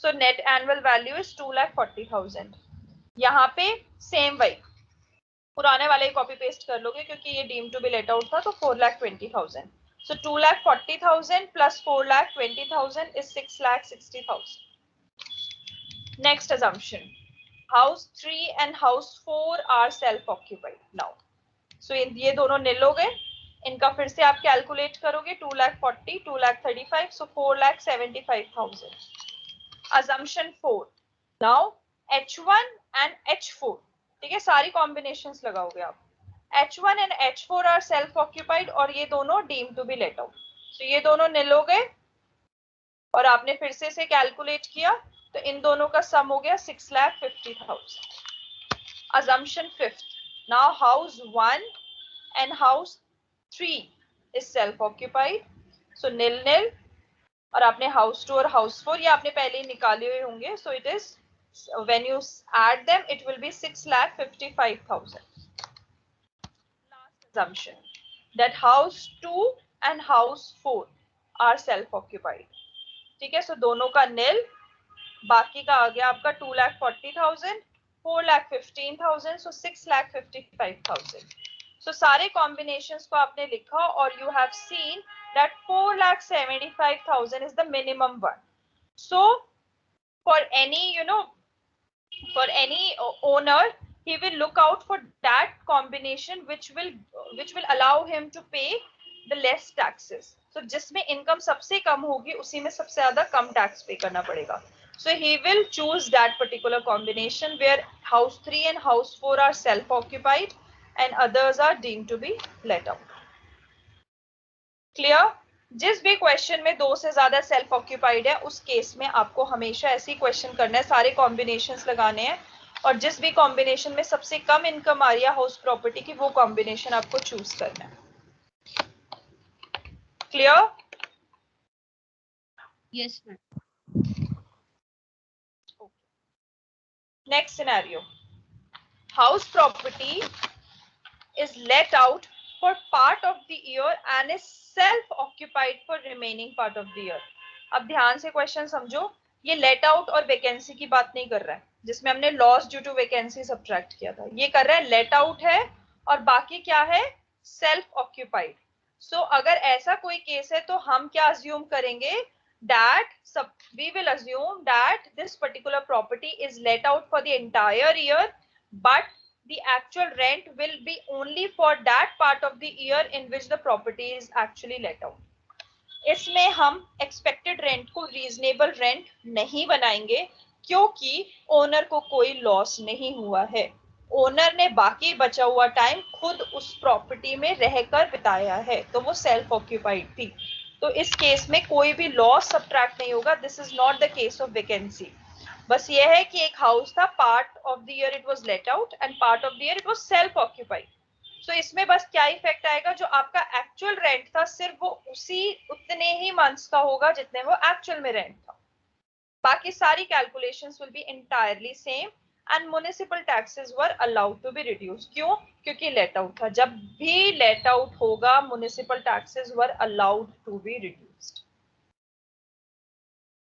Speaker 1: So net annual value is 2,40,000। यहाँ पे सेम वही पुराने वाले ही कॉपी पेस्ट कर लोगे क्योंकि ये deem to be let out था, तो 4,20,000। So 2,40,000 plus 4,20,000 is 6,60,000. Next assumption, house 3 and house 4 are self-occupied now. So ये दोनों निल हो गए, इनका फिर से आप कैलकुलेट करोगे 2,40,000, 2,35,000, so 4,75,000. Assumption 4. Now H1 and H4, ठीक है, सारी कॉम्बिनेशंस लगाओगे आप। H1 and H4 are self-occupied और ये दोनों deemed to be let out. So ये दोनों निल हो गए और आपने फिर से कैलकुलेट किया तो इन दोनों का सम हो गया 6,50,000. Assumption 5th. Now house 1 and house 3 is self-occupied. So nil nil और आपने house 2 और house 4 ये आपने पहले ही निकाले हुए होंगे. So it is, when you add them, it will be 6,55,000. Assumption that house 2 and house 4 are self-occupied. ठीक है, सो दोनों का निल, बाकी का आ गया आपका 2,40,000, 4,15,000, सो 6,55,000. सो सारे कॉम्बिनेशंस को आपने लिखा और you have seen that 4,75,000 is the minimum one. So for any, for any owner, he will look out for that combination which will allow him to pay the less taxes. So जिसमें इनकम सबसे कम होगी उसी में सबसे ज्यादा कम टैक्स पे करना पड़ेगा. So he will choose that particular combination where house 3 and house 4 are self-occupied and others are deemed to be let out. Clear? जिस भी क्वेश्चन में 2 से ज्यादा सेल्फ ऑक्यूपाइड है उस केस में आपको हमेशा ऐसी क्वेश्चन करना है, सारे कॉम्बिनेशंस लगाने हैं और जिस भी कॉम्बिनेशन में सबसे कम इनकम आ रही है हाउस प्रॉपर्टी की वो कॉम्बिनेशन आपको चूज करना है. Clear?
Speaker 2: Yes, ma'am.
Speaker 1: Next scenario. House property is let out for part of the year and is self-occupied for remaining part of the year. अब ध्यान से क्वेश्चन समझो, ये लेट आउट और वैकेंसी की बात नहीं कर रहा है जिसमें हमने loss due to vacancy subtract किया था. ये कर रहा है लेट आउट है और बाकी क्या है, सेल्फ ऑक्यूपाइड. सो अगर ऐसा कोई केस है तो हम क्या अज्यूम करेंगे, that we will assume that this particular property is let out for the entire year, but the actual rent will be only for that part of the year in which the property is actually let out. इसमें हम एक्सपेक्टेड रेंट को रीजनेबल रेंट नहीं बनाएंगे, क्योंकि ओनर को कोई लॉस नहीं हुआ है. ओनर ने बाकी बचा हुआ टाइम खुद उस प्रॉपर्टी में रहकर बिताया है, तो वो सेल्फ ऑक्यूपाइड थी. तो इस केस में कोई भी लॉस सब्ट्रैक्ट नहीं होगा. This is not the case of vacancy. बस ये है कि एक हाउस था, part of the year it was let out and part of the year it was self occupied. So इसमें बस क्या इफेक्ट आएगा, जो आपका एक्चुअल रेंट था सिर्फ वो उतने ही मंथ्स का होगा जितने वो एक्चुअल में रेंट था. बाकी सारी calculations will be entirely same and municipal taxes were allowed to be reduce. क्यों? क्योंकि लेट आउट था. जब भी लेट आउट होगा municipal taxes were allowed to be reduced.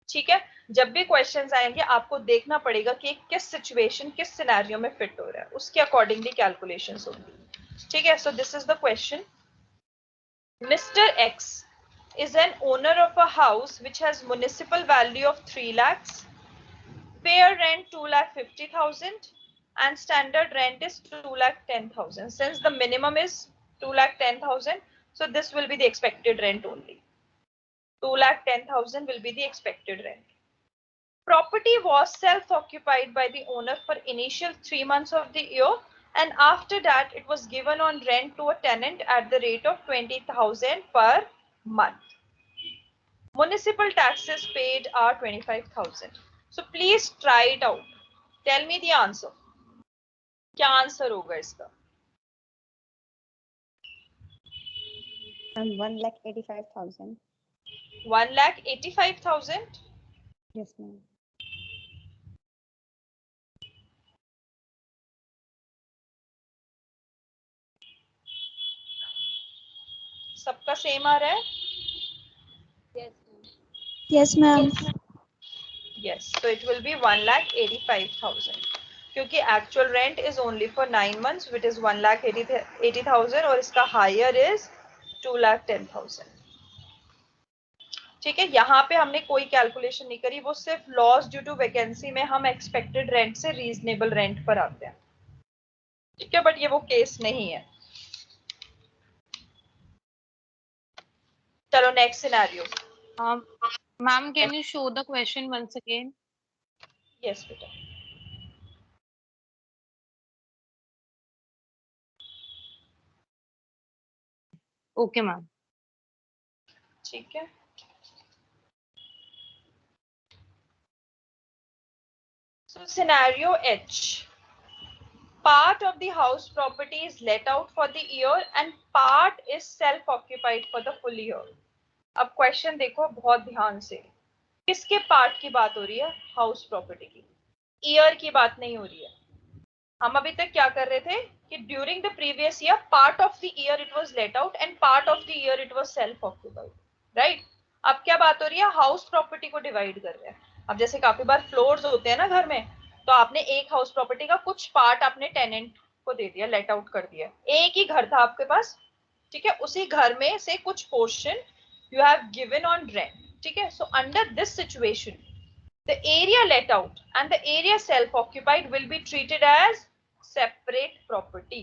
Speaker 1: ठीक है, जब भी क्वेश्चंस आएंगे आपको देखना पड़ेगा कि किस सिचुएशन, किस सिनेरियो में फिट हो रहा है, उसके अकॉर्डिंगली कैलकुलेशंस होंगी. ठीक है, so this is the question. Mr. X is an owner of a house which has municipal value of 3 lakhs, fair rent 2,50,000 and standard rent is 2,10,000. Since the minimum is 2,10,000, so this will be the expected rent only. 2,10,000 will be the expected rent. Property was self-occupied by the owner for initial 3 months of the year, and after that it was given on rent to a tenant at the rate of 20,000 per month. Municipal taxes paid are 25,000. So please try it out. Tell me the answer. क्या आंसर होगा इसका?
Speaker 6: 1,85,000.
Speaker 1: 1,85,000.
Speaker 6: Yes, ma'am.
Speaker 1: सबका सेम आ रहा है?
Speaker 2: Yes, ma'am.
Speaker 1: Yes, so it will be 1,85,000. क्योंकि actual rent is only for 9 months, which is 1,80,000 और इसका higher is 2,10,000. ठीक है, यहाँ पे हमने कोई कैलकुलेशन नहीं करी, वो सिर्फ लॉस ड्यू टू वैकेंसी में हम एक्सपेक्टेड रेंट से रीजनेबल रेंट पर आते हैं. ठीक है, बट ये वो केस नहीं है. चलो next scenario.
Speaker 4: Ma'am, can you show the question once again?
Speaker 1: Yes बेटा.
Speaker 4: Okay, ma'am.
Speaker 1: ठीक है, so scenario H. Part of the house property is let out for the year and part is self-occupied for the full year. अब क्वेश्चन देखो बहुत ध्यान से, किसके पार्ट की बात हो रही है? हाउस प्रॉपर्टी की. ईयर की बात नहीं हो रही है. हम अभी तक क्या कर रहे थे कि during the previous year part of the year it was let out and part of the year it was self occupied, right? अब क्या बात हो रही है? हाउस प्रॉपर्टी को डिवाइड कर रहे हैं. अब जैसे काफी बार फ्लोर्स होते हैं ना घर में, तो आपने एक हाउस प्रॉपर्टी का कुछ पार्ट आपने टेनेंट को दे दिया, लेट आउट कर दिया. एक ही घर था आपके पास, ठीक है, उसी घर में से कुछ portion you have given on rent. ठीक है, so under this situation the area let out and the area self occupied will be treated as separate property.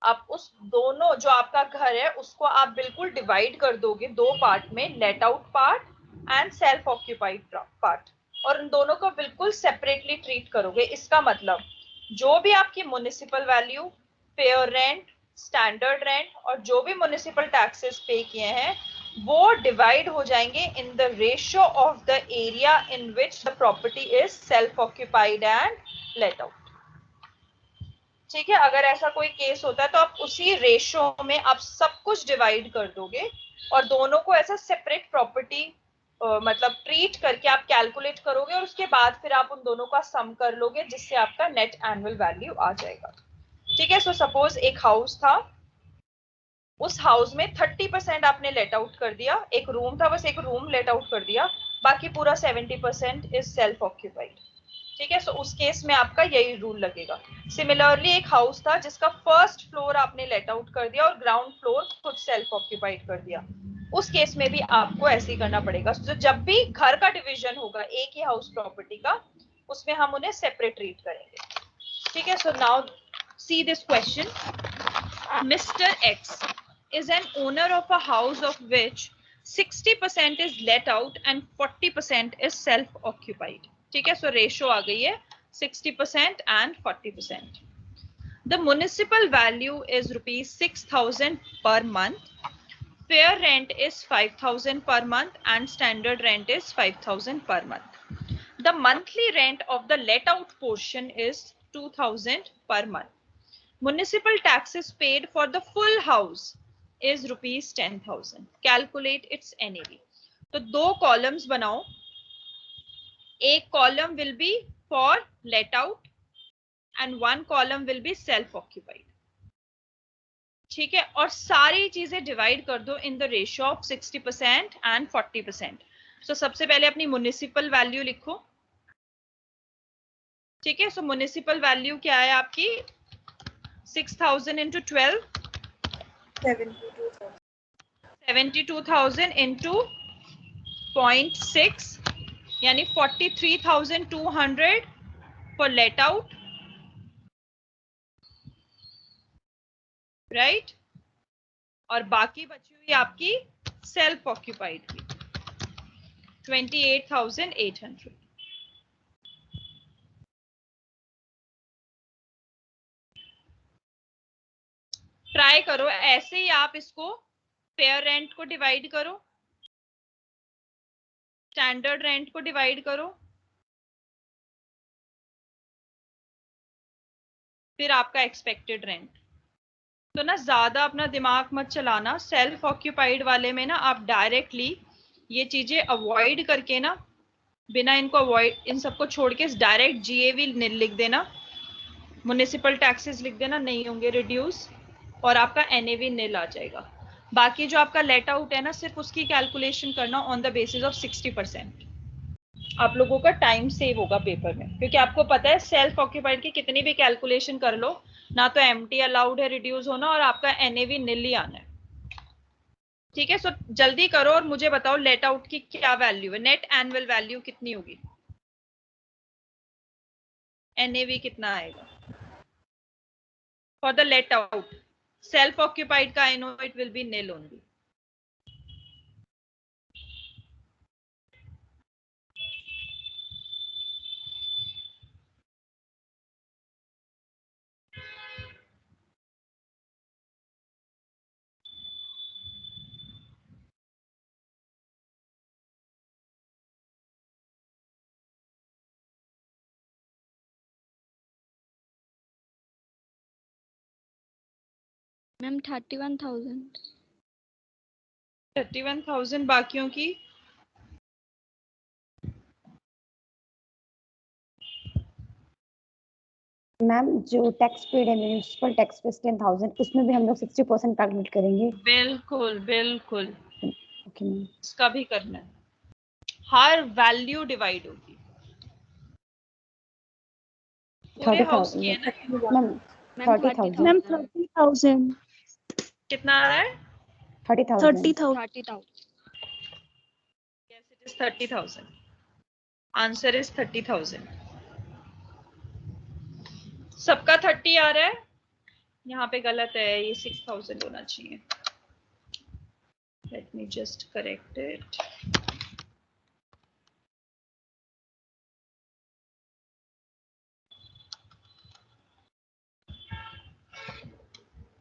Speaker 1: आप उस दोनों जो आपका घर है उसको आप बिल्कुल डिवाइड कर दोगे दो पार्ट में, let out part and self occupied part, और उन दोनों को बिल्कुल सेपरेटली ट्रीट करोगे. इसका मतलब जो भी आपकी municipal value, fair rent, standard rent और जो भी म्युनिसिपल टैक्सेस पे किए हैं वो डिवाइड हो जाएंगे in the ratio of the area in which the property is self occupied and let out. ठीक है, अगर ऐसा कोई केस होता है तो आप उसी रेशियो में आप सब कुछ डिवाइड कर दोगे और दोनों को ऐसा सेपरेट प्रॉपर्टी मतलब ट्रीट करके आप कैलकुलेट करोगे और उसके बाद फिर आप उन दोनों का सम कर लोगे जिससे आपका नेट एनुअल वैल्यू आ जाएगा. ठीक है, सो सपोज एक हाउस था, उस हाउस में 30% आपने लेट आउट कर दिया, एक रूम था, बस एक रूम लेट आउट कर दिया, बाकी पूरा 70% इज सेल्फ ऑक्यूपाइड. ठीक है, सो उस केस में आपका यही रूल लगेगा। सिमिलरली एक हाउस था जिसका फर्स्ट फ्लोर आपने लेट आउट कर दिया और ग्राउंड फ्लोर खुद सेल्फ ऑक्यूपाइड कर दिया, उस केस में भी आपको ऐसे ही करना पड़ेगा। तो जब भी घर का डिवीजन होगा एक ही हाउस प्रॉपर्टी का, उसमें हम उन्हें सेपरेट ट्रीट करेंगे। ठीक है, so now see this question. Mister x is an owner of a house of which 60% is let out and 40% is self occupied. ठीक है, सो रेशो आ गई है 60% and 40%. The municipal value is rupees 6,000 per month. Fair rent is 5,000 per month and standard rent is 5,000 per month. The monthly rent of the let out portion is 2,000 per month. Municipal taxes paid for the full house is rupees 10,000. Calculate its NAV. तो दो कॉलम्स बनाओ, एक column will be for let out and one column will be self occupied. ठीक है, और सारी चीजें डिवाइड कर दो in the ratio of 60% and 40%. सो सबसे पहले अपनी म्युनिसिपल वैल्यू लिखो. ठीक है, सो म्युनिसिपल वैल्यू क्या है आपकी? 6,000 इंटू 12, 72,000 इंटू 0.6 यानी 43,200 फॉर लेट आउट, राइट? और बाकी बची हुई आपकी सेल्फ ऑक्यूपाइड की 28,800. ट्राई करो ऐसे ही, आप इसको फेयर रेंट को डिवाइड करो, स्टैंडर्ड रेंट को डिवाइड करो, फिर आपका एक्सपेक्टेड रेंट. तो ना ज्यादा अपना दिमाग मत चलाना. सेल्फ ऑक्यूपाइड वाले में ना आप डायरेक्टली ये चीजें अवॉइड करके ना, बिना इनको अवॉइड, इन सबको छोड़ के डायरेक्ट जीएवी लिख देना, म्युनिसिपल टैक्सेस लिख देना, नहीं होंगे रिड्यूस और आपका एनएवी नील आ जाएगा. बाकी जो आपका लेट आउट है ना, सिर्फ उसकी कैलकुलेशन करना ऑन द बेसिस ऑफ 60%. आप लोगों का टाइम सेव होगा पेपर में, क्योंकि आपको पता है सेल्फ ऑक्यूपाइड की कितनी भी कैलकुलेशन कर लो ना, तो एमटी अलाउड है रिड्यूस होना और आपका एनएवी नील ही आना है. ठीक है, सो जल्दी करो और मुझे बताओ लेट आउट की क्या वैल्यू है, नेट एनुअल वैल्यू कितनी होगी, एनएवी कितना आएगा for the let out. Self occupied का I know it will be nil only.
Speaker 2: Ma'am 31,000.
Speaker 1: 31,000 बाकियों की
Speaker 6: मैम जो टैक्स पेड है म्युनिसिपल टैक्स पे 10,000, उसमें भी हम लोग 60% कैलकुलेट करेंगे.
Speaker 1: बिल्कुल बिल्कुल
Speaker 6: ओके मैम.
Speaker 1: इसका भी करना है, हर वैल्यू डिवाइड होगी. पूरे हाउस की है ना?
Speaker 6: मैम 30,000.
Speaker 2: मैम
Speaker 3: 30,000.
Speaker 1: कितना आ रहा है?
Speaker 6: 30,000.
Speaker 2: 30,000.
Speaker 1: Yes, it is 30,000. Answer is 30,000. सबका 30 आ रहा है, यहाँ पे गलत है, ये 6,000 होना चाहिए. Let me just correct it.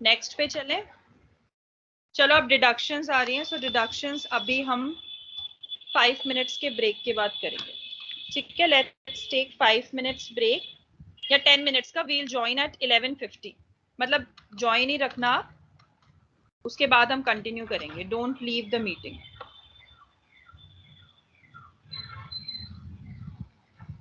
Speaker 1: Next पे चले. चलो अब डिडक्शंस आ रही हैं, सो डिडक्शंस अभी हम 5 मिनट्स के ब्रेक के बाद करेंगे. ठीक है, लेट्स टेक 5 मिनट्स ब्रेक या 10 मिनट्स का. वील ज्वाइन एट 11:50, मतलब ज्वाइन ही रखना आप, उसके बाद हम कंटिन्यू करेंगे. Don't leave the meeting.